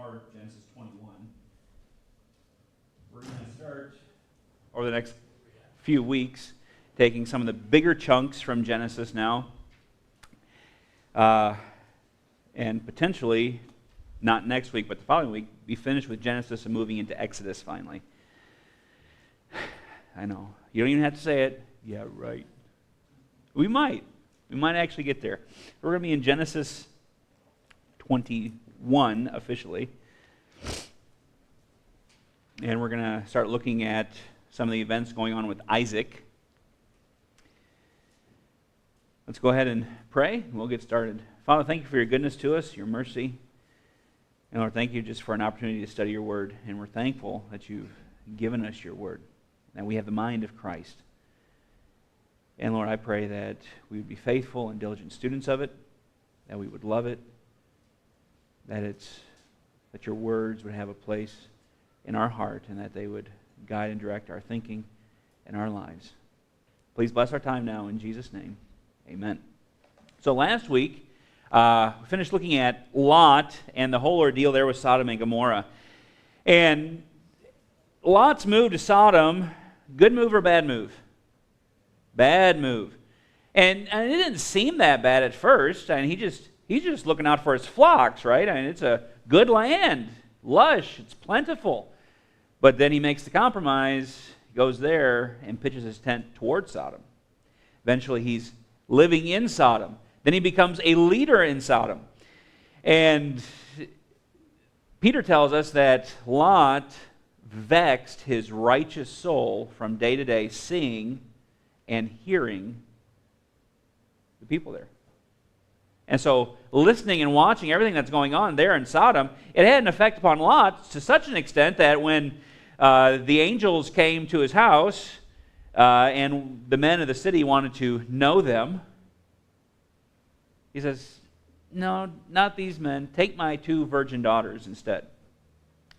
more Genesis 21. We're going to start over the next few weeks, taking some of the bigger chunks from Genesis now, and potentially, not next week, but the following week, be finished with Genesis and moving into Exodus finally. I know. You don't even have to say it. Yeah, right. We might. We might actually get there. We're going to be in Genesis 21 officially. And we're going to start looking at some of the events going on with Isaac. Let's go ahead and pray, and we'll get started. Father, thank you for your goodness to us, your mercy. And Lord, thank you just for an opportunity to study your word. And we're thankful that you've given us your word, that we have the mind of Christ. And Lord, I pray that we would be faithful and diligent students of it, that we would love it, that your words would have a place in our heart, and that they would guide and direct our thinking and our lives. Please bless our time now in Jesus' name. Amen. So last week, we finished looking at Lot and the whole ordeal there with Sodom and Gomorrah. And Lot's move to Sodom, good move or bad move? Bad move. And it didn't seem that bad at first. I mean, he's just looking out for his flocks, right? I mean, it's a good land, lush, it's plentiful. But then he makes the compromise, goes there, and pitches his tent towards Sodom. Eventually, he's living in Sodom. Then he becomes a leader in Sodom. And Peter tells us that Lot vexed his righteous soul from day to day, seeing and hearing the people there. And so, listening and watching everything that's going on there in Sodom, it had an effect upon Lot to such an extent that when the angels came to his house and the men of the city wanted to know them, he says, "No, not these men. Take my 2 virgin daughters instead."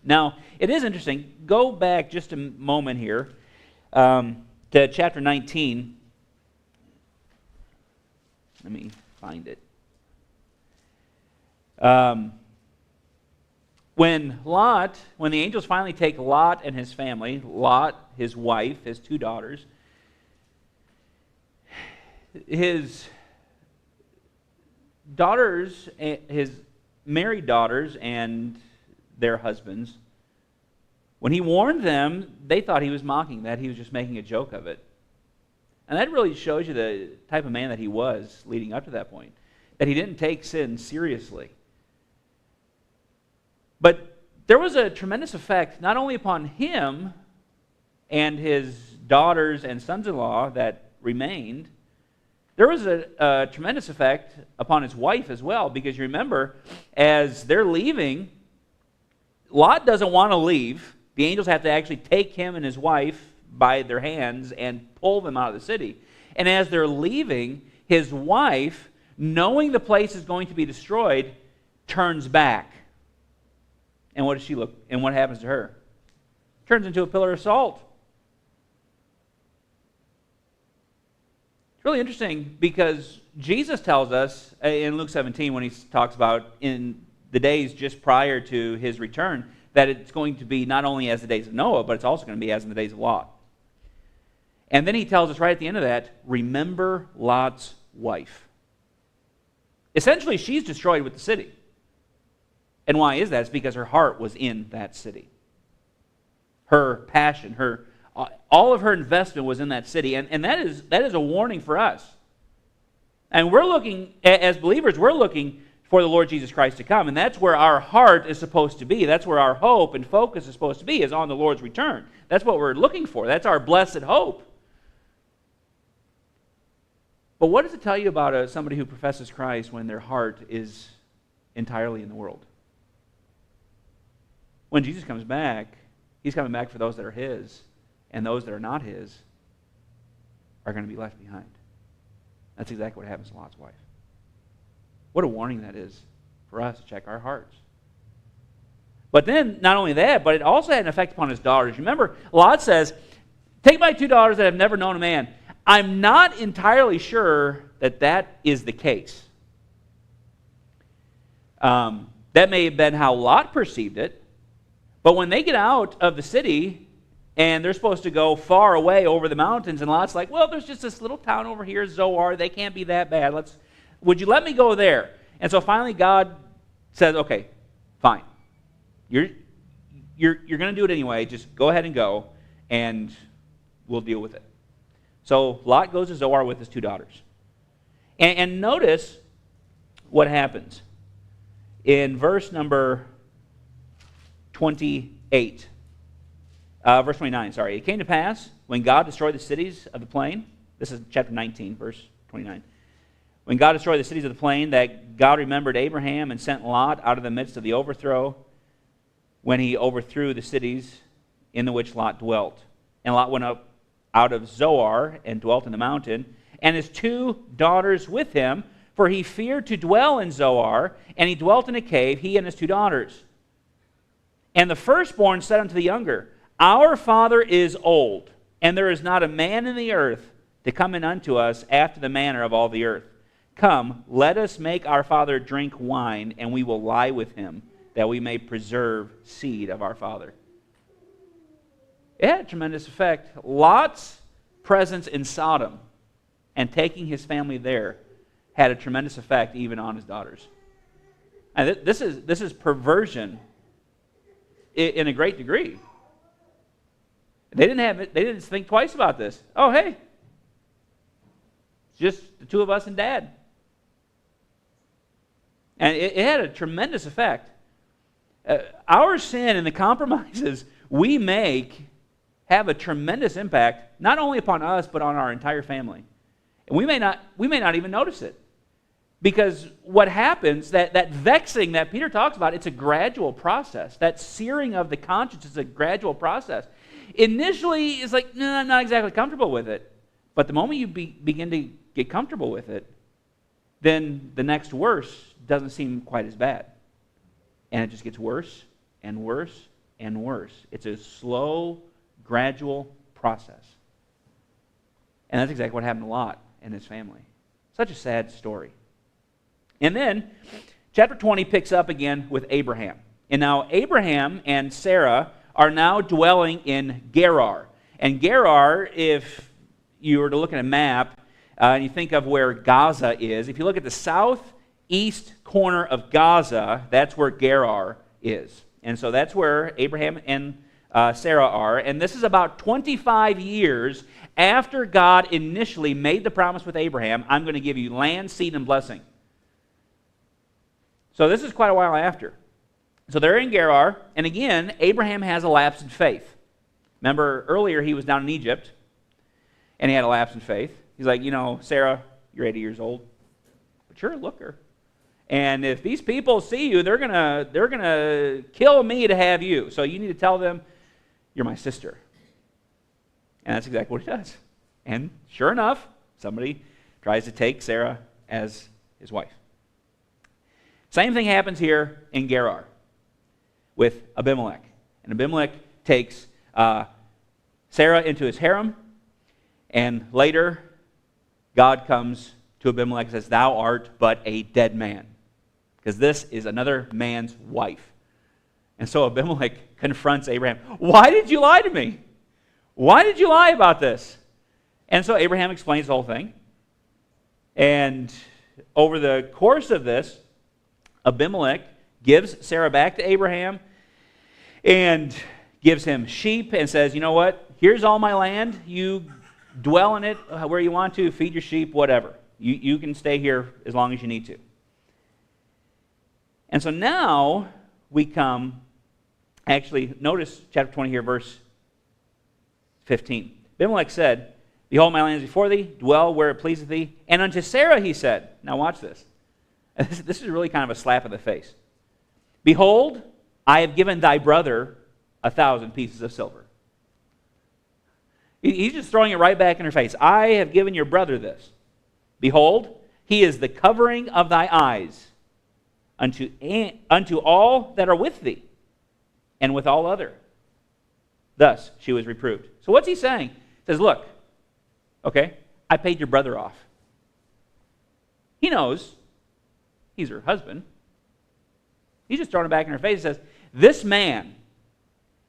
Now, it is interesting. Go back just a moment here to chapter 19. Let me find it. When the angels finally take Lot and his family, Lot, his wife, his 2 daughters, his married daughters and their husbands, when he warned them, they thought he was mocking that. He was just making a joke of it. And that really shows you the type of man that he was leading up to that point, that he didn't take sin seriously. But there was a tremendous effect not only upon him and his daughters and sons-in-law that remained, there was a tremendous effect upon his wife as well, because you remember, as they're leaving, Lot doesn't want to leave. The angels have to actually take him and his wife by their hands and pull them out of the city. And as they're leaving, his wife, knowing the place is going to be destroyed, turns back. And what does she look? And what happens to her? Turns into a pillar of salt. It's really interesting because Jesus tells us in Luke 17, when he talks about in the days just prior to his return, that it's going to be not only as the days of Noah, but it's also going to be as in the days of Lot. And then he tells us right at the end of that, remember Lot's wife. Essentially, she's destroyed with the city. And why is that? It's because her heart was in that city. Her passion, all of her investment was in that city. And that is a warning for us. And we're looking, as believers, we're looking for the Lord Jesus Christ to come. And that's where our heart is supposed to be. That's where our hope and focus is supposed to be, is on the Lord's return. That's what we're looking for. That's our blessed hope. But what does it tell you about somebody who professes Christ when their heart is entirely in the world? When Jesus comes back, he's coming back for those that are his, and those that are not his are going to be left behind. That's exactly what happens to Lot's wife. What a warning that is for us to check our hearts. But then, not only that, but it also had an effect upon his daughters. Remember, Lot says, take my 2 daughters that have never known a man. I'm not entirely sure that that is the case. That may have been how Lot perceived it. But when they get out of the city and they're supposed to go far away over the mountains, and Lot's like, well, there's just this little town over here, Zoar. They can't be that bad. Would you let me go there? And so finally God says, okay, fine. You're going to do it anyway. Just go ahead and go, and we'll deal with it. So Lot goes to Zoar with his 2 daughters. And notice what happens. In verse number 28, verse 29, sorry. It came to pass, when God destroyed the cities of the plain, this is chapter 19, verse 29. When God destroyed the cities of the plain, that God remembered Abraham and sent Lot out of the midst of the overthrow, when he overthrew the cities in the which Lot dwelt. And Lot went up out of Zoar and dwelt in the mountain, and his 2 daughters with him, for he feared to dwell in Zoar, and he dwelt in a cave, he and his 2 daughters. And the firstborn said unto the younger, Our father is old, and there is not a man in the earth to come in unto us after the manner of all the earth. Come, let us make our father drink wine, and we will lie with him, that we may preserve seed of our father. It had a tremendous effect. Lot's presence in Sodom and taking his family there had a tremendous effect even on his daughters. And this is perversion in a great degree. They didn't think twice about this. Oh, hey, it's just the 2 of us and Dad. And it had a tremendous effect. Our sin and the compromises we make have a tremendous impact, not only upon us, but on our entire family. And we may not even notice it. Because what happens, that vexing that Peter talks about, it's a gradual process. That searing of the conscience is a gradual process. Initially, it's like, no, I'm not exactly comfortable with it. But the moment you begin to get comfortable with it, then the next worse doesn't seem quite as bad. And it just gets worse and worse and worse. It's a slow, gradual process. And that's exactly what happened to Lot and his family. Such a sad story. And then, chapter 20 picks up again with Abraham. And now Abraham and Sarah are now dwelling in Gerar. And Gerar, if you were to look at a map, and you think of where Gaza is, if you look at the southeast corner of Gaza, that's where Gerar is. And so that's where Abraham and Sarah are. And this is about 25 years after God initially made the promise with Abraham, I'm going to give you land, seed, and blessing. So this is quite a while after. So they're in Gerar, and again, Abraham has a lapse in faith. Remember, earlier he was down in Egypt, and he had a lapse in faith. He's like, Sarah, you're 80 years old, but you're a looker. And if these people see you, they're gonna kill me to have you. So you need to tell them, you're my sister. And that's exactly what he does. And sure enough, somebody tries to take Sarah as his wife. Same thing happens here in Gerar with Abimelech. And Abimelech takes Sarah into his harem, and later God comes to Abimelech and says, Thou art but a dead man, because this is another man's wife. And so Abimelech confronts Abraham. Why did you lie to me? Why did you lie about this? And so Abraham explains the whole thing. And over the course of this, Abimelech gives Sarah back to Abraham and gives him sheep and says, you know what? Here's all my land. You dwell in it where you want to, feed your sheep, whatever. You can stay here as long as you need to. And so now we come, actually, notice chapter 20 here, verse 15. Abimelech said, Behold, my land is before thee, dwell where it pleaseth thee. And unto Sarah he said, now watch this. This is really kind of a slap in the face. Behold, I have given thy brother 1,000 pieces of silver. He's just throwing it right back in her face. I have given your brother this. Behold, he is the covering of thy eyes unto all that are with thee, and with all other. Thus she was reproved. So what's he saying? He says, look, okay, I paid your brother off. He knows he's her husband. He's just throwing it back in her face and says, this man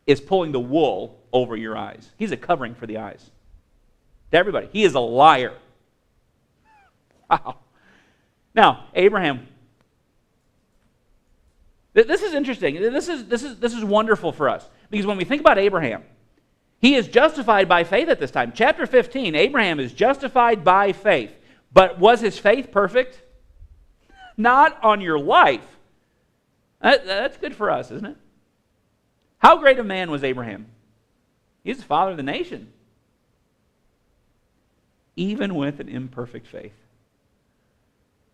is pulling the wool over your eyes. He's a covering for the eyes. To everybody, he is a liar. Wow. Now, Abraham, this is interesting. This is wonderful for us. Because when we think about Abraham, he is justified by faith at this time. Chapter 15, Abraham is justified by faith. But was his faith perfect? Not on your life. That's good for us, isn't it? How great a man was Abraham? He's the father of the nation. Even with an imperfect faith.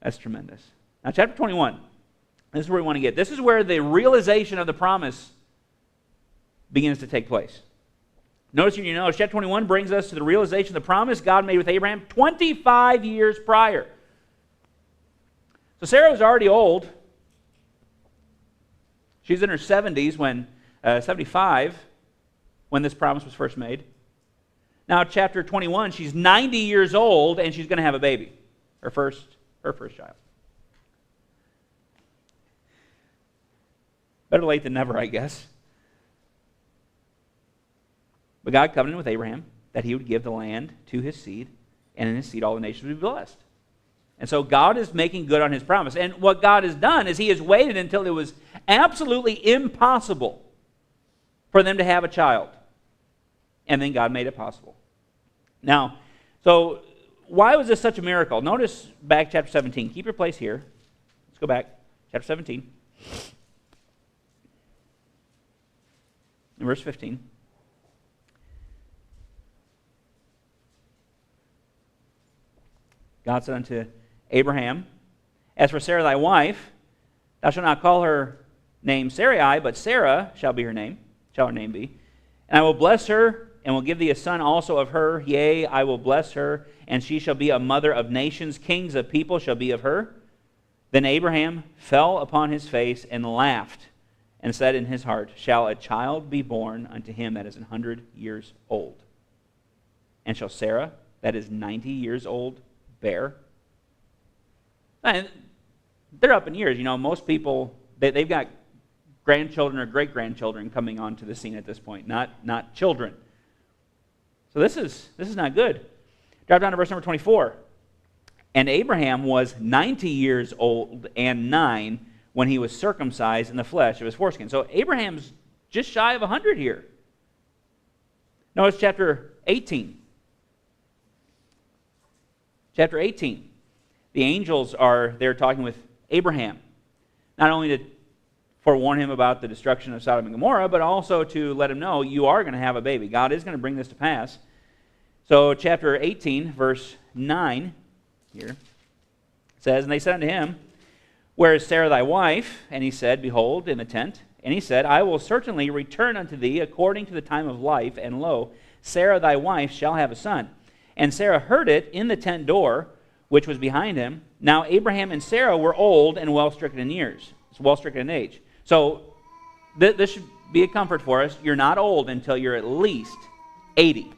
That's tremendous. Now, chapter 21. This is where we want to get. This is where the realization of the promise begins to take place. Notice in your notes, chapter 21 brings us to the realization of the promise God made with Abraham 25 years prior. So Sarah was already old. She's in her 70s when, 75, when this promise was first made. Now, chapter 21, she's 90 years old and she's going to have a baby, her first child. Better late than never, I guess. But God covenanted with Abraham that he would give the land to his seed, and in his seed all the nations would be blessed. And so God is making good on his promise. And what God has done is he has waited until it was absolutely impossible for them to have a child. And then God made it possible. Now, so why was this such a miracle? Notice back chapter 17. Keep your place here. Let's go back. Chapter 17. In verse 15. God said unto Abraham, as for Sarah thy wife, thou shalt not call her name Sarai, but Sarah shall her name be. And I will bless her, and will give thee a son also of her. Yea, I will bless her, and she shall be a mother of nations. Kings of people shall be of her. Then Abraham fell upon his face and laughed, and said in his heart, shall a child be born unto him that is 100 years old? And shall Sarah, that is 90 years old, bear? And they're up in years. You know, most people, they've got grandchildren or great-grandchildren coming onto the scene at this point, not children. So this is not good. Drop down to verse number 24. And Abraham was 90 years old and 9 when he was circumcised in the flesh of his foreskin. So Abraham's just shy of 100 here. Notice chapter 18. Chapter 18. The angels are there talking with Abraham, not only to forewarn him about the destruction of Sodom and Gomorrah, but also to let him know you are going to have a baby. God is going to bring this to pass. So chapter 18, verse 9 here says, and they said unto him, where is Sarah thy wife? And he said, behold, in the tent. And he said, I will certainly return unto thee according to the time of life, and lo, Sarah thy wife shall have a son. And Sarah heard it in the tent door, which was behind him. Now Abraham and Sarah were old and well stricken in years, well stricken in age. So this should be a comfort for us. You're not old until you're at least 80.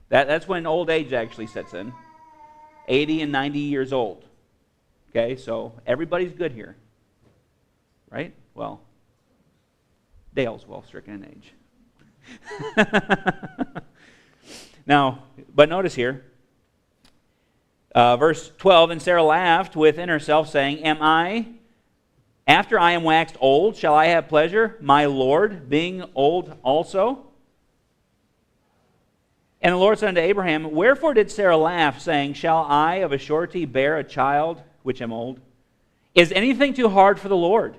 That's when old age actually sets in. 80 and 90 years old. Okay, so everybody's good here. Right? Well, Dale's well stricken in age. Now, but notice here, verse 12, and Sarah laughed within herself, saying, after I am waxed old, shall I have pleasure, my Lord, being old also? And the Lord said unto Abraham, wherefore did Sarah laugh, saying, shall I of a surety bear a child which am old? Is anything too hard for the Lord?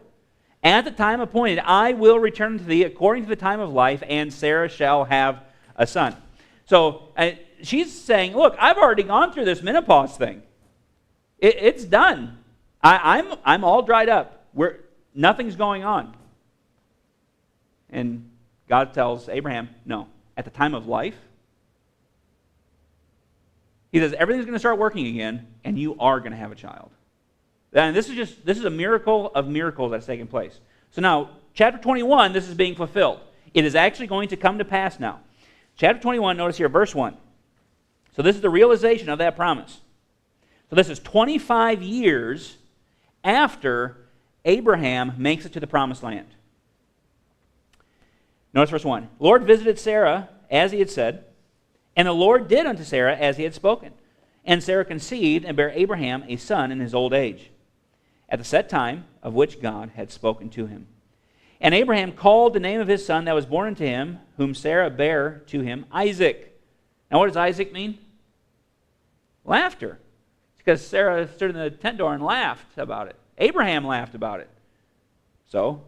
At the time appointed, I will return to thee according to the time of life, and Sarah shall have a son. So she's saying, look, I've already gone through this menopause thing. It's done. I'm all dried up. Nothing's going on. And God tells Abraham, no, at the time of life, he says, everything's going to start working again, and you are going to have a child. And this is a miracle of miracles that's taking place. So now, chapter 21, this is being fulfilled. It is actually going to come to pass now. Chapter 21, notice here, verse 1. So this is the realization of that promise. So this is 25 years after Abraham makes it to the promised land. Notice verse 1. Lord visited Sarah as he had said, and the Lord did unto Sarah as he had spoken. And Sarah conceived and bare Abraham a son in his old age, at the set time of which God had spoken to him. And Abraham called the name of his son that was born unto him, whom Sarah bare to him, Isaac. Now what does Isaac mean? Laughter. It's because Sarah stood in the tent door and laughed about it. Abraham laughed about it. So,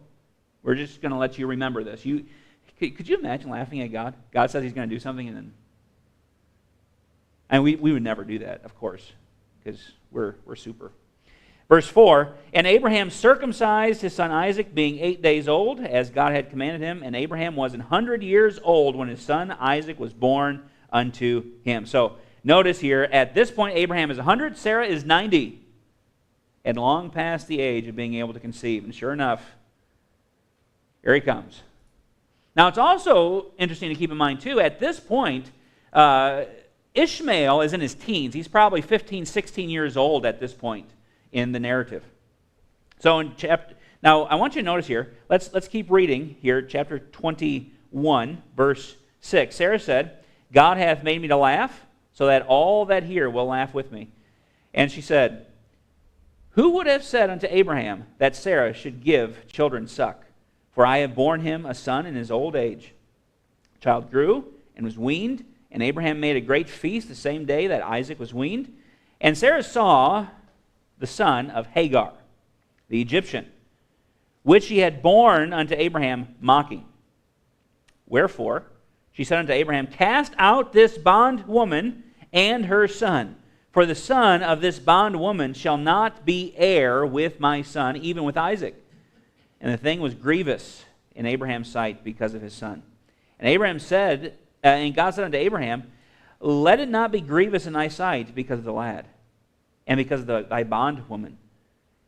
we're just going to let you remember this. Could you imagine laughing at God? God says he's going to do something and then... And we would never do that, of course, because we're super. Verse 4, and Abraham circumcised his son Isaac, being 8 days old, as God had commanded him, and Abraham was 100 years old when his son Isaac was born unto him. So, notice here, at this point, Abraham is 100, Sarah is 90, and long past the age of being able to conceive. And sure enough, here he comes. Now, it's also interesting to keep in mind, too, at this point, Ishmael is in his teens. He's probably 15, 16 years old at this point in the narrative. So, now, I want you to notice here, let's keep reading here, chapter 21, verse 6. Sarah said, God hath made me to laugh, so that all that hear will laugh with me. And she said, who would have said unto Abraham that Sarah should give children suck? For I have borne him a son in his old age. The child grew and was weaned, and Abraham made a great feast the same day that Isaac was weaned. And Sarah saw the son of Hagar, the Egyptian, which he had borne unto Abraham mocking. Wherefore she said unto Abraham, cast out this bondwoman and her son, for the son of this bondwoman shall not be heir with my son, even with Isaac. And the thing was grievous in Abraham's sight because of his son. And Abraham said, and God said unto Abraham, let it not be grievous in thy sight because of the lad, and because of thy bondwoman.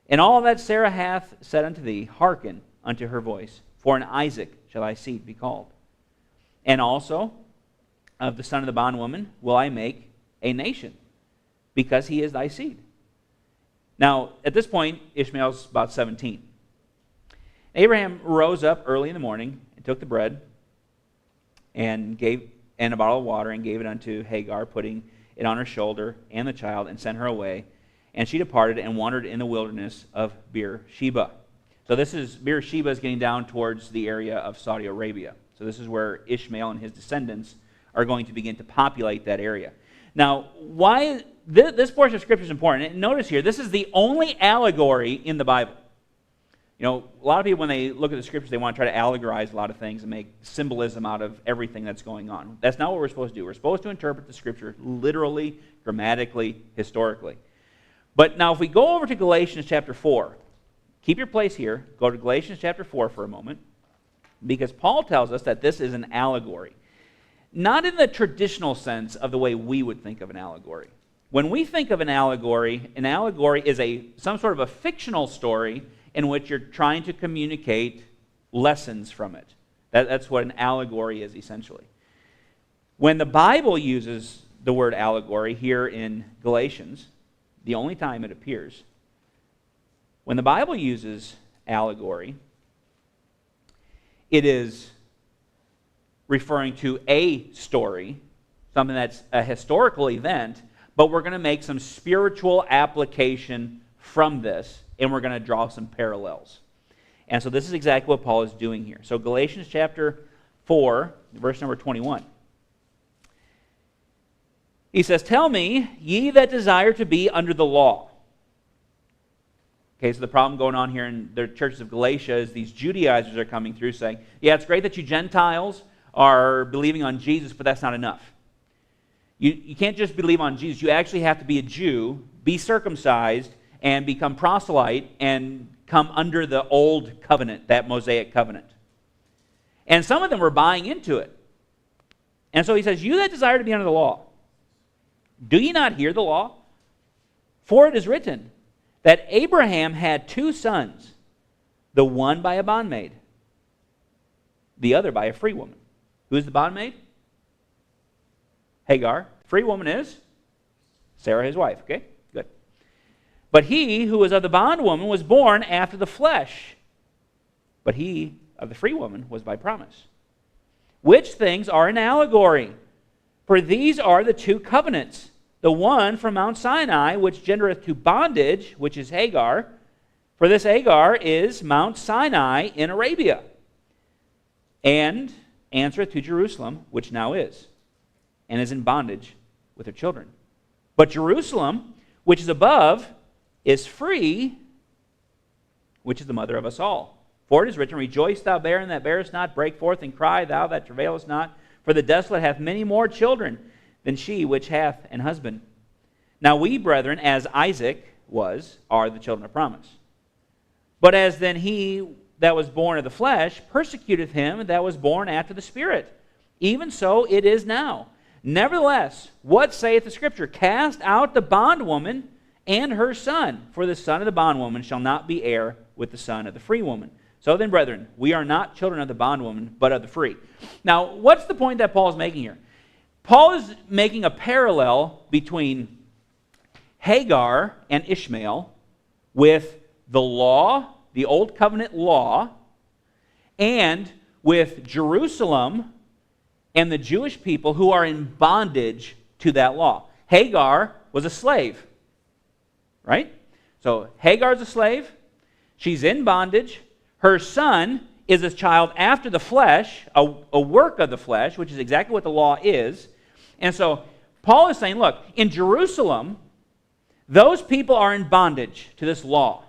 And all that Sarah hath said unto thee, hearken unto her voice, for in Isaac shall thy seed be called. And also of the son of the bondwoman will I make a nation, because he is thy seed. Now, at this point, Ishmael's about 17. Abraham rose up early in the morning and took the bread and a bottle of water and gave it unto Hagar, putting it on her shoulder and the child, and sent her away. And she departed and wandered in the wilderness of Beersheba. So Beersheba is getting down towards the area of Saudi Arabia. So this is where Ishmael and his descendants are going to begin to populate that area. Now, why this portion of Scripture is important? And notice here, this is the only allegory in the Bible. You know, a lot of people, when they look at the Scriptures, they want to try to allegorize a lot of things and make symbolism out of everything that's going on. That's not what we're supposed to do. We're supposed to interpret the Scripture literally, grammatically, historically. But now if we go over to Galatians chapter 4, keep your place here, go to Galatians chapter 4 for a moment, because Paul tells us that this is an allegory. Not in the traditional sense of the way we would think of an allegory. When we think of an allegory is some sort of a fictional story in which you're trying to communicate lessons from it. That's what an allegory is, essentially. When the Bible uses the word allegory here in Galatians, the only time it appears, when the Bible uses allegory, it is referring to a story, something that's a historical event, but we're going to make some spiritual application from this, and we're going to draw some parallels. And so this is exactly what Paul is doing here. So Galatians chapter 4, verse number 21. He says, tell me, ye that desire to be under the law. Okay, so the problem going on here in the churches of Galatia is these Judaizers are coming through saying, yeah, it's great that you Gentiles are believing on Jesus, but that's not enough. You can't just believe on Jesus. You actually have to be a Jew, be circumcised, and become proselyte, and come under the old covenant, that Mosaic covenant. And some of them were buying into it. And so he says, you that desire to be under the law, do ye not hear the law? For it is written that Abraham had two sons, the one by a bondmaid, the other by a free woman. Who is the bondmaid? Hagar. Free woman is Sarah, his wife. Okay, good. But he who was of the bondwoman was born after the flesh. But he of the free woman was by promise. Which things are an allegory? For these are the two covenants. The one from Mount Sinai, which gendereth to bondage, which is Hagar. For this Hagar is Mount Sinai in Arabia. And answereth to Jerusalem, which now is, and is in bondage with her children. But Jerusalem, which is above, is free, which is the mother of us all. For it is written, Rejoice, thou barren that bearest not, break forth and cry, thou that travailest not. For the desolate hath many more children than she which hath an husband. Now we, brethren, as Isaac was, are the children of promise. But as then he that was born of the flesh persecuteth him that was born after the Spirit, even so it is now. Nevertheless, what saith the Scripture? Cast out the bondwoman and her son, for the son of the bondwoman shall not be heir with the son of the free woman. So then, brethren, we are not children of the bondwoman, but of the free. Now, what's the point that Paul is making here? Paul is making a parallel between Hagar and Ishmael with the law, the Old Covenant law, and with Jerusalem and the Jewish people who are in bondage to that law. Hagar was a slave, right? So Hagar is a slave. She's in bondage. Her son is a child after the flesh, a work of the flesh, which is exactly what the law is. And so Paul is saying, look, in Jerusalem, those people are in bondage to this law.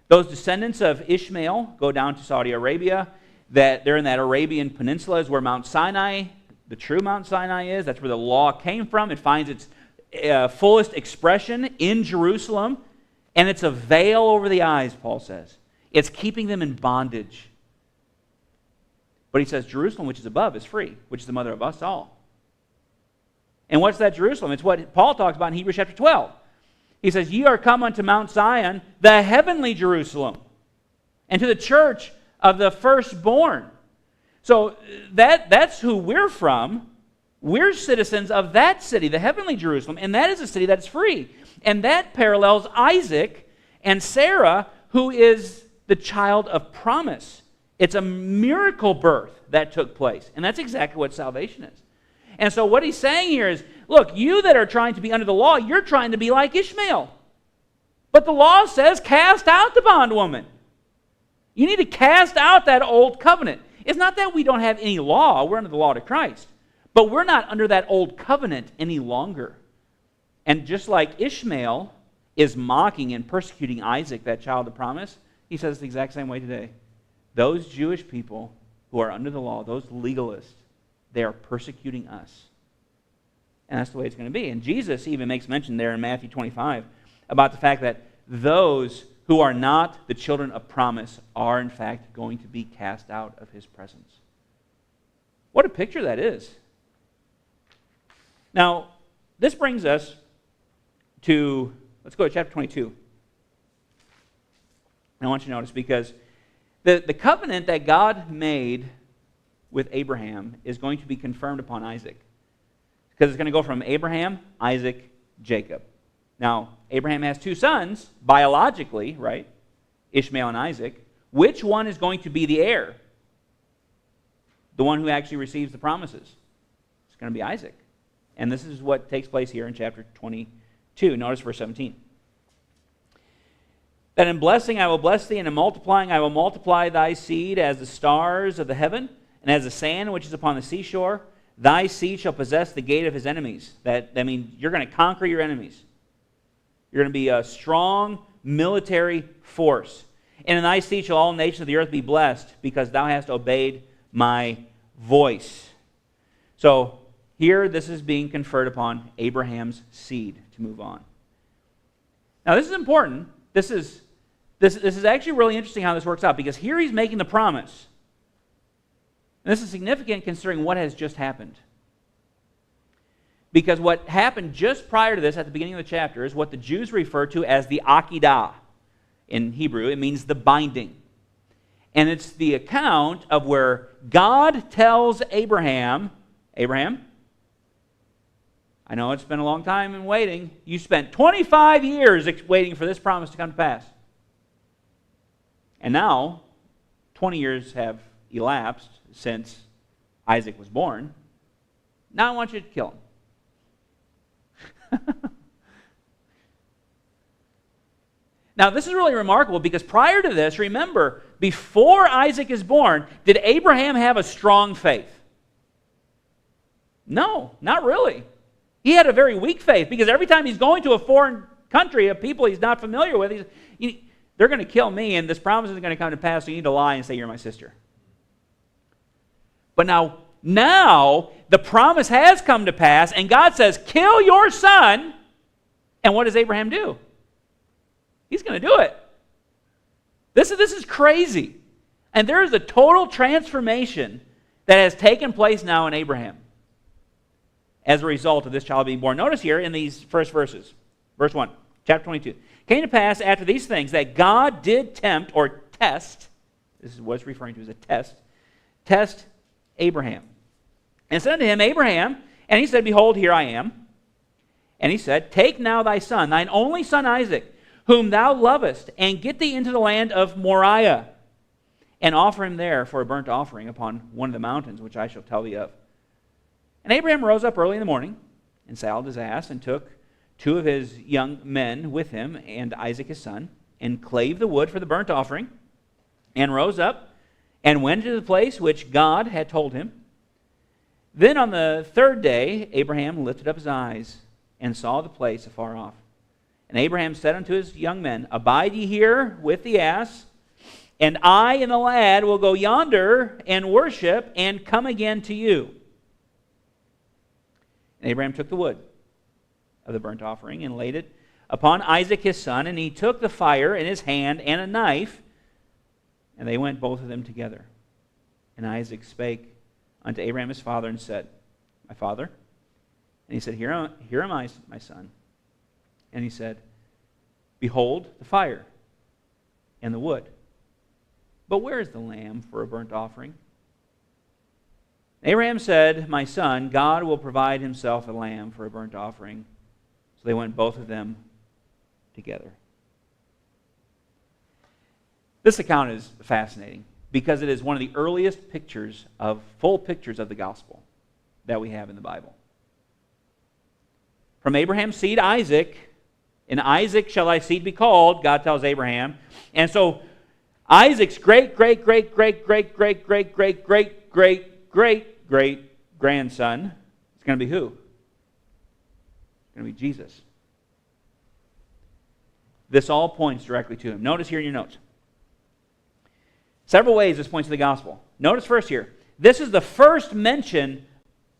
Those descendants of Ishmael go down to Saudi Arabia. That they're in that Arabian Peninsula is where Mount Sinai, the true Mount Sinai is. That's where the law came from. It finds its fullest expression in Jerusalem. And it's a veil over the eyes, Paul says. It's keeping them in bondage. But he says Jerusalem, which is above, is free, which is the mother of us all. And what's that Jerusalem? It's what Paul talks about in Hebrews chapter 12. He says, Ye are come unto Mount Zion, the heavenly Jerusalem, and to the church of the firstborn. So that's who we're from. We're citizens of that city, the heavenly Jerusalem, and that is a city that's free. And that parallels Isaac and Sarah, who is the child of promise. It's a miracle birth that took place, and that's exactly what salvation is. And so what he's saying here is, look, you that are trying to be under the law, you're trying to be like Ishmael. But the law says, cast out the bondwoman. You need to cast out that old covenant. It's not that we don't have any law. We're under the law to Christ. But we're not under that old covenant any longer. And just like Ishmael is mocking and persecuting Isaac, that child of promise, he says the exact same way today. Those Jewish people who are under the law, those legalists, they are persecuting us. And that's the way it's going to be. And Jesus even makes mention there in Matthew 25 about the fact that those who are not the children of promise are in fact going to be cast out of his presence. What a picture that is. Now, this brings us to, let's go to chapter 22. And I want you to notice, because the covenant that God made with Abraham is going to be confirmed upon Isaac. Because it's going to go from Abraham, Isaac, Jacob. Now, Abraham has two sons, biologically, right? Ishmael and Isaac. Which one is going to be the heir? The one who actually receives the promises. It's going to be Isaac. And this is what takes place here in chapter 22. Notice verse 17. That in blessing I will bless thee, and in multiplying I will multiply thy seed as the stars of the heaven, and as the sand which is upon the seashore. Thy seed shall possess the gate of his enemies. That means you're going to conquer your enemies. You're going to be a strong military force. And in thy seed shall all nations of the earth be blessed, because thou hast obeyed my voice. So here this is being conferred upon Abraham's seed to move on. Now this is important. This is actually really interesting how this works out, because here he's making the promise. And this is significant considering what has just happened. Because what happened just prior to this, at the beginning of the chapter, is what the Jews refer to as the Akedah. In Hebrew, it means the binding. And it's the account of where God tells Abraham, Abraham, I know it's been a long time in waiting. You spent 25 years waiting for this promise to come to pass. And now, 20 years have elapsed since Isaac was born. Now I want you to kill him. Now, this is really remarkable because prior to this, remember, before Isaac is born, did Abraham have a strong faith? No, not really. He had a very weak faith because every time he's going to a foreign country of people he's not familiar with, they're going to kill me and this promise isn't going to come to pass, so you need to lie and say you're my sister. But now the promise has come to pass and God says, kill your son. And what does Abraham do? He's going to do it. This is crazy. And there is a total transformation that has taken place now in Abraham as a result of this child being born. Notice here in these first verses. Verse 1, chapter 22. Came to pass after these things that God did tempt or test, this is what it's referring to as a test Abraham. And said unto him, Abraham, and he said, Behold, here I am. And he said, Take now thy son, thine only son Isaac, whom thou lovest, and get thee into the land of Moriah, and offer him there for a burnt offering upon one of the mountains, which I shall tell thee of. And Abraham rose up early in the morning, and saddled his ass, and took 2 of his young men with him, and Isaac his son, and clave the wood for the burnt offering, and rose up, and went to the place which God had told him. Then on the 3rd day Abraham lifted up his eyes, and saw the place afar off. And Abraham said unto his young men, Abide ye here with the ass, and I and the lad will go yonder and worship, and come again to you. And Abraham took the wood of the burnt offering, and laid it upon Isaac his son, and he took the fire in his hand and a knife, and they went both of them together. And Isaac spake unto Abraham his father, and said, My father? And he said, Here am I, my son. And he said, Behold the fire and the wood, but where is the lamb for a burnt offering? Abraham said, My son, God will provide himself a lamb for a burnt offering. So they went both of them together. This account is fascinating because it is one of the earliest full pictures of the gospel that we have in the Bible. From Abraham's seed, Isaac, in Isaac shall thy seed be called, God tells Abraham. And so Isaac's great grandson is going to be who? It's going to be Jesus. This all points directly to him. Notice here in your notes. Several ways this points to the gospel. Notice first here, this is the first mention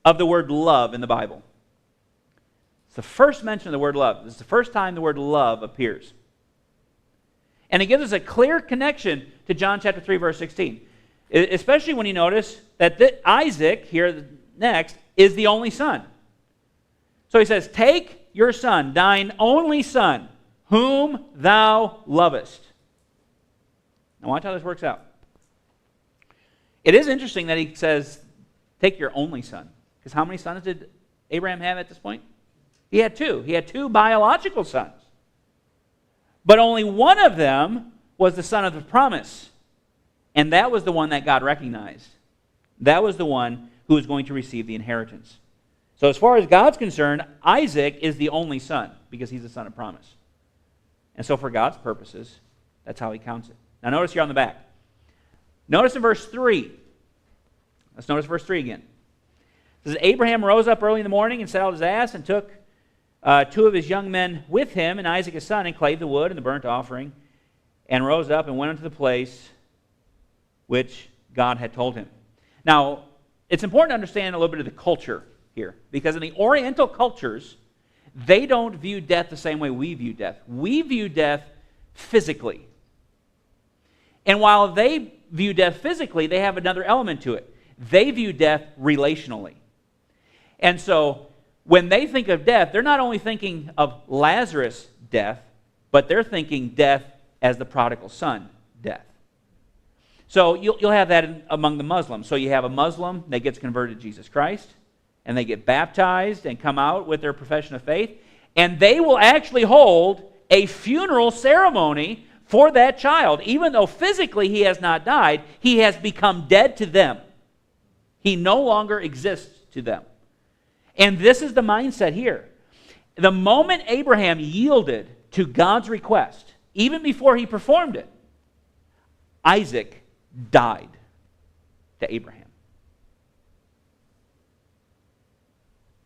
of the word love in the Bible. It's the first mention of the word love. This is the first time the word love appears. And it gives us a clear connection to John chapter 3, verse 16. Especially when you notice that Isaac, here next, is the only son. So he says, Take your son, thine only son, whom thou lovest. Now watch how this works out. It is interesting that he says, Take your only son. Because how many sons did Abraham have at this point? He had 2. He had 2 biological sons. But only one of them was the son of the promise. And that was the one that God recognized. That was the one who was going to receive the inheritance. So as far as God's concerned, Isaac is the only son because he's the son of promise. And so for God's purposes, that's how he counts it. Now notice here on the back. Notice in verse 3. Let's notice verse 3 again. It says, Abraham rose up early in the morning and saddled his ass and took 2 of his young men with him and Isaac his son and clave the wood and the burnt offering and rose up and went unto the place which God had told him. Now, it's important to understand a little bit of the culture here because in the Oriental cultures, they don't view death the same way we view death. We view death physically. And while they view death physically, they have another element to it. They view death relationally. And so when they think of death, they're not only thinking of Lazarus' death, but they're thinking death as the prodigal son death. So you'll have that among the Muslims. So you have a Muslim that gets converted to Jesus Christ, and they get baptized and come out with their profession of faith, and they will actually hold a funeral ceremony for that child. Even though physically he has not died, he has become dead to them. He no longer exists to them. And this is the mindset here. The moment Abraham yielded to God's request, even before he performed it, Isaac died to Abraham.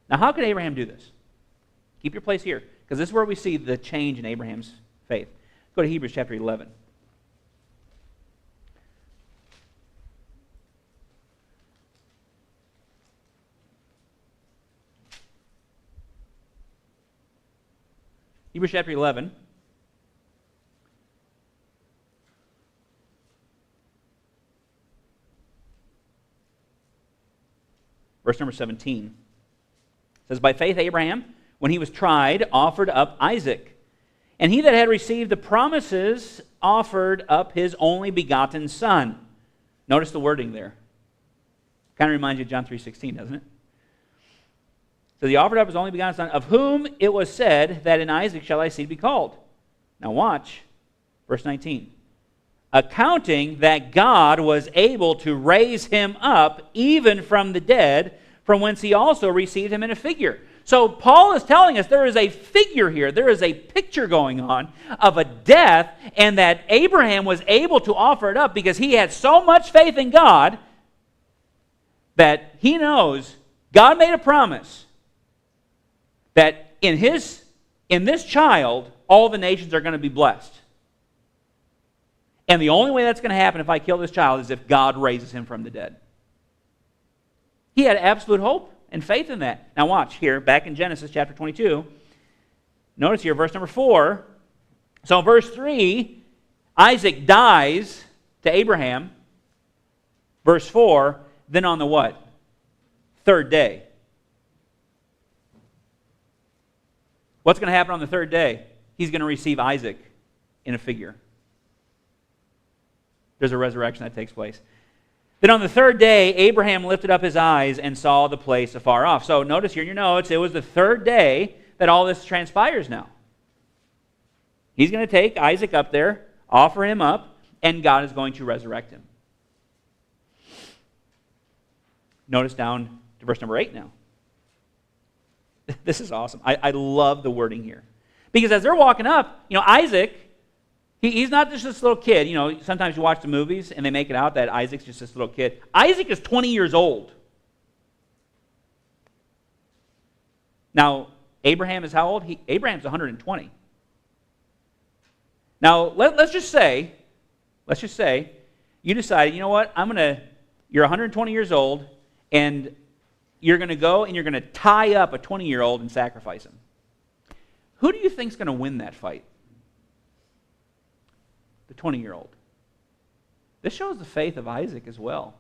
Now, how could Abraham do this? Keep your place here, because this is where we see the change in Abraham's faith. Go to Hebrews chapter 11. Hebrews chapter 11. Verse number 17. It says, by faith Abraham, when he was tried, offered up Isaac. And he that had received the promises offered up his only begotten son. Notice the wording there. Kind of reminds you of John 3:16, doesn't it? So he offered up his only begotten son, of whom it was said that in Isaac shall thy seed be called. Now watch, verse 19. Accounting that God was able to raise him up even from the dead, from whence he also received him in a figure. So Paul is telling us there is a figure here, there is a picture going on of a death, and that Abraham was able to offer it up because he had so much faith in God that he knows God made a promise that in this child, all the nations are going to be blessed. And the only way that's going to happen if I kill this child is if God raises him from the dead. He had absolute hope and faith in that. Now watch here, back in Genesis chapter 22. Notice here, verse number 4. So in verse 3, Isaac dies to Abraham. Verse 4, then on the what? Third day. What's going to happen on the third day? He's going to receive Isaac in a figure. There's a resurrection that takes place. Then on the third day, Abraham lifted up his eyes and saw the place afar off. So notice here in your notes, it was the third day that all this transpires now. He's going to take Isaac up there, offer him up, and God is going to resurrect him. Notice down to verse number 8 now. This is awesome. I love the wording here. Because as they're walking up, Isaac, he's not just this little kid. Sometimes you watch the movies and they make it out that Isaac's just this little kid. Isaac is 20 years old. Now, Abraham is how old? Abraham's 120. Now, let's just say, you decide, you know what, you're 120 years old, and you're going to go and you're going to tie up a 20-year-old and sacrifice him. Who do you think is going to win that fight? The 20-year-old. This shows the faith of Isaac as well.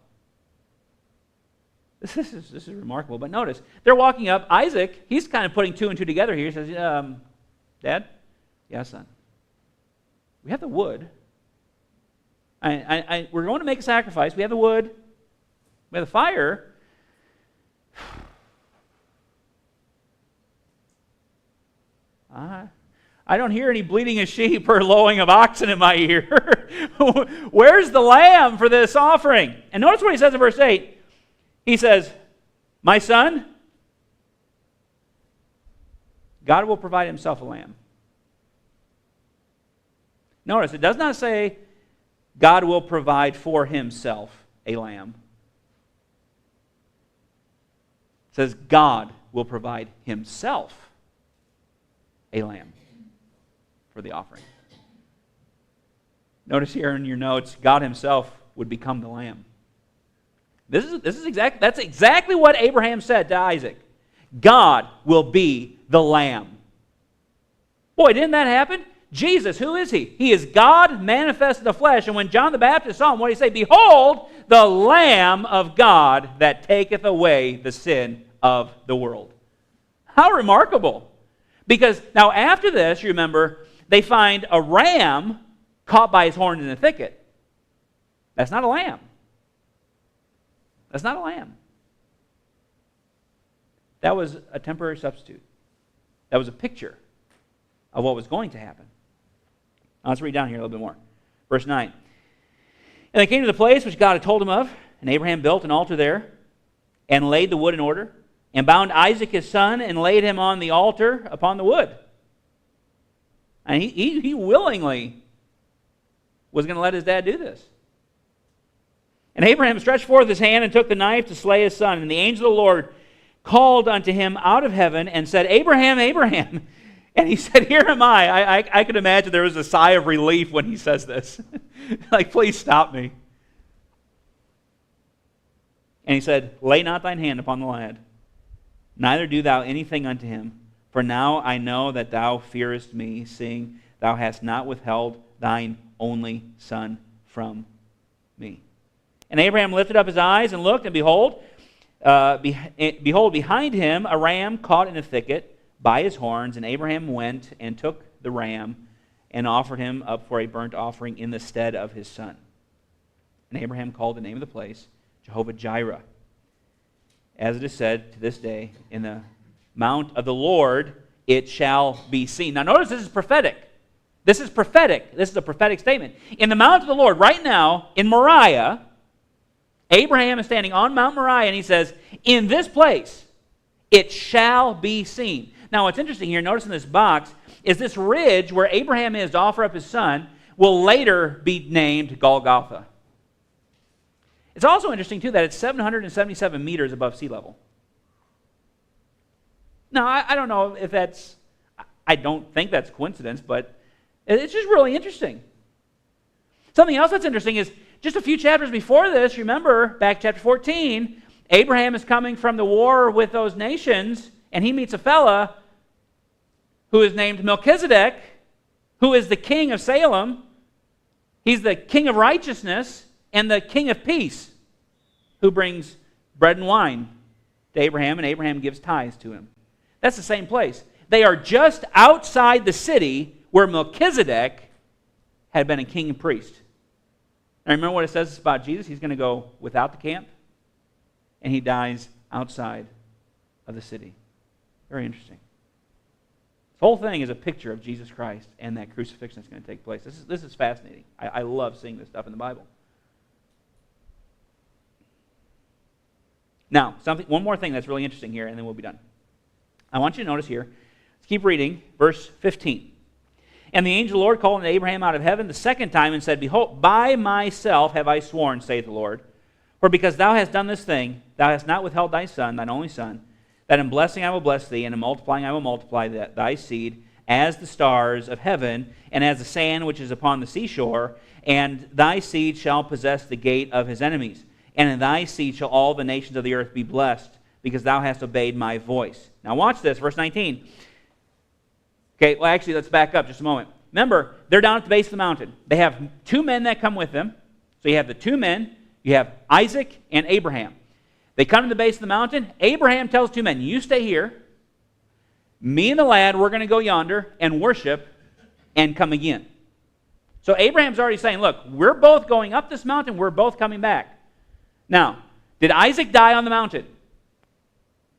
This is remarkable. But notice, they're walking up. Isaac, he's kind of putting two and two together here. He says, Dad? Yeah, son. We have the wood. We're going to make a sacrifice. We have the wood. We have the fire. I don't hear any bleating of sheep or lowing of oxen in my ear. Where's the lamb for this offering? And notice what he says in verse 8. He says, my son, God will provide himself a lamb. Notice, it does not say God will provide for himself a lamb. It says God will provide himself a lamb for the offering. Notice here in your notes, God himself would become the lamb. That's exactly what Abraham said to Isaac. God will be the lamb. Boy, didn't that happen? Jesus, who is he? He is God manifest in the flesh. And when John the Baptist saw him, what did he say? Behold, the Lamb of God that taketh away the sin of the world. How remarkable. Because now after this, you remember, they find a ram caught by his horns in the thicket. That's not a lamb. That's not a lamb. That was a temporary substitute. That was a picture of what was going to happen. Now let's read down here a little bit more. Verse 9. And they came to the place which God had told him of, and Abraham built an altar there, and laid the wood in order, and bound Isaac his son, and laid him on the altar upon the wood. And he willingly was going to let his dad do this. And Abraham stretched forth his hand and took the knife to slay his son. And the angel of the Lord called unto him out of heaven and said, Abraham, Abraham. And he said, Here am I. I could imagine there was a sigh of relief when he says this. Like, please stop me. And he said, Lay not thine hand upon the lad, neither do thou anything unto him. For now I know that thou fearest me, seeing thou hast not withheld thine only son from me. And Abraham lifted up his eyes and looked, and behold, behind him a ram caught in a thicket by his horns. And Abraham went and took the ram and offered him up for a burnt offering in the stead of his son. And Abraham called the name of the place Jehovah-Jireh, as it is said to this day, in the mount of the Lord it shall be seen. Now notice this is prophetic. This is prophetic. This is a prophetic statement. In the mount of the Lord, right now, in Moriah, Abraham is standing on Mount Moriah, and he says, in this place it shall be seen. Now what's interesting here, notice in this box, is this ridge where Abraham is to offer up his son will later be named Golgotha. It's also interesting, too, that it's 777 meters above sea level. Now, I don't know if that's, I don't think that's coincidence, but it's just really interesting. Something else that's interesting is just a few chapters before this, remember, back chapter 14, Abraham is coming from the war with those nations, and he meets a fella who is named Melchizedek, who is the king of Salem. He's the king of righteousness and the king of peace, who brings bread and wine to Abraham, and Abraham gives tithes to him. That's the same place. They are just outside the city where Melchizedek had been a king and priest. Now remember what it says about Jesus? He's going to go without the camp, and he dies outside of the city. Very interesting. This whole thing is a picture of Jesus Christ and that crucifixion that's going to take place. This is fascinating. I love seeing this stuff in the Bible. Now, one more thing that's really interesting here, and then we'll be done. I want you to notice here, let's keep reading, verse 15. And the angel of the Lord called unto Abraham out of heaven the second time and said, Behold, by myself have I sworn, saith the Lord, for because thou hast done this thing, thou hast not withheld thy son, thine only son, that in blessing I will bless thee, and in multiplying I will multiply thy seed as the stars of heaven, and as the sand which is upon the seashore, and thy seed shall possess the gate of his enemies. And in thy seed shall all the nations of the earth be blessed, because thou hast obeyed my voice. Now watch this, verse 19. Okay, well actually let's back up just a moment. Remember, they're down at the base of the mountain. They have two men that come with them. So you have the two men, you have Isaac and Abraham. They come to the base of the mountain. Abraham tells two men, you stay here. Me and the lad, we're going to go yonder and worship and come again. So Abraham's already saying, look, we're both going up this mountain, we're both coming back. Now, did Isaac die on the mountain?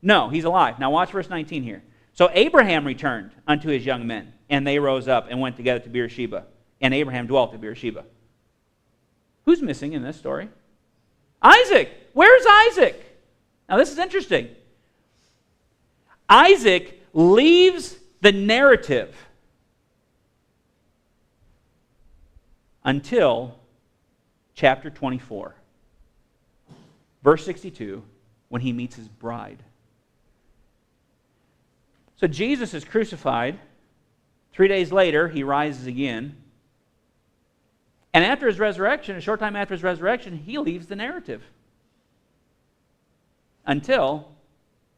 No, he's alive. Now watch verse 19 here. So Abraham returned unto his young men, and they rose up and went together to Beersheba, and Abraham dwelt at Beersheba. Who's missing in this story? Isaac. Where's Isaac? Now this is interesting. Isaac leaves the narrative until chapter 24. Verse 62, when he meets his bride. So Jesus is crucified. 3 days later, he rises again. And after his resurrection, a short time after his resurrection, he leaves the narrative until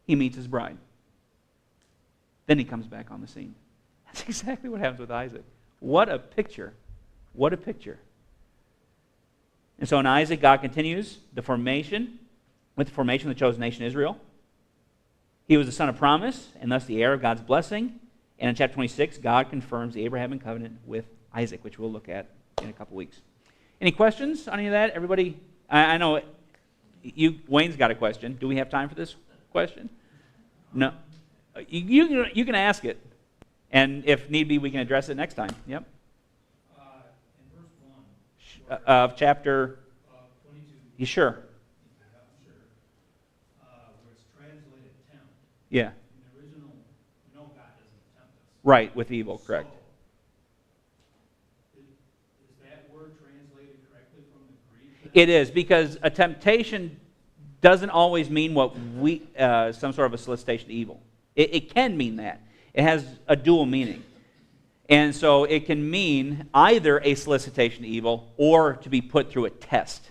he meets his bride. Then he comes back on the scene. That's exactly what happens with Isaac. What a picture. What a picture. And so in Isaac, God continues with the formation of the chosen nation Israel. He was the son of promise, and thus the heir of God's blessing. And in chapter 26, God confirms the Abrahamic covenant with Isaac, which we'll look at in a couple weeks. Any questions on any of that? Everybody, I know Wayne's got a question. Do we have time for this question? No. You can ask it. And if need be, we can address it next time. Yep. In verse 1. Of chapter... 22. You sure? Yeah, sure. Where it's translated tempt. Yeah. In the original, we know God doesn't tempt us. Right, with evil, correct. So, is that word translated correctly from the Greek? It is, because a temptation doesn't always mean what some sort of a solicitation to evil. It can mean that. It has a dual meaning. And so it can mean either a solicitation to evil or to be put through a test.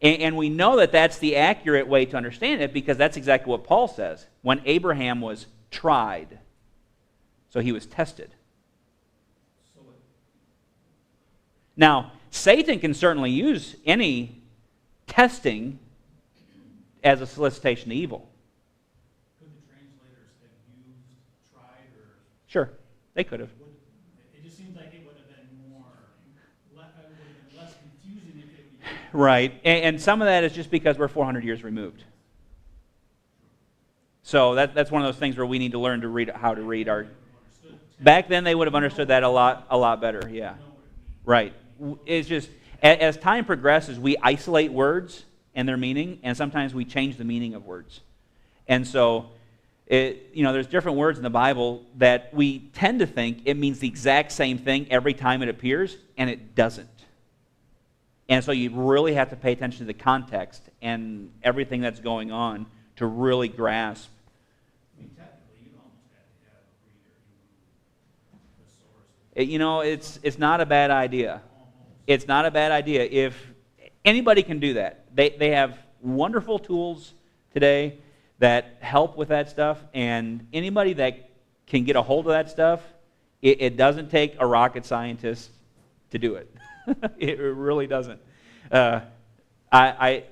And we know that that's the accurate way to understand it, because that's exactly what Paul says. When Abraham was tried, so he was tested. Now, Satan can certainly use any testing as a solicitation to evil. Could the translators have used tried or... Sure, they could have. It just seems like it would have been less confusing if it was... Right, and some of that is just because we're 400 years removed. So that's one of those things where we need to learn to read how to read our... Back then they would have understood that a lot better, yeah. Right. It's just, as time progresses, we isolate words and their meaning, and sometimes we change the meaning of words. And so, there's different words in the Bible that we tend to think it means the exact same thing every time it appears, and it doesn't. And so you really have to pay attention to the context and everything that's going on to really grasp. I mean, technically, you'd almost have to have a reader, the source. It's not a bad idea. It's not a bad idea. If anybody can do that. They have wonderful tools today that help with that stuff, and anybody that can get a hold of that stuff, it doesn't take a rocket scientist to do it. It really doesn't. I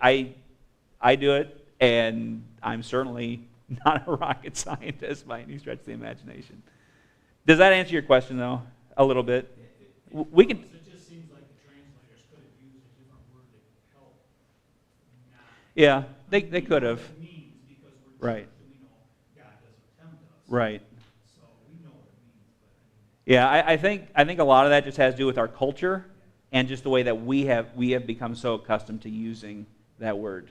do it, and I'm certainly not a rocket scientist by any stretch of the imagination. Does that answer your question, though, a little bit? We can... It just seems like the translators could have used a different word that could help. Yeah, they could have. It means because Right. We know God doesn't tempt us. Right. So we know what it means. But Yeah, I think a lot of that just has to do with our culture and just the way that we have become so accustomed to using that word.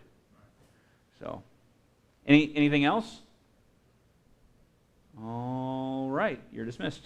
So, anything else? All right, you're dismissed.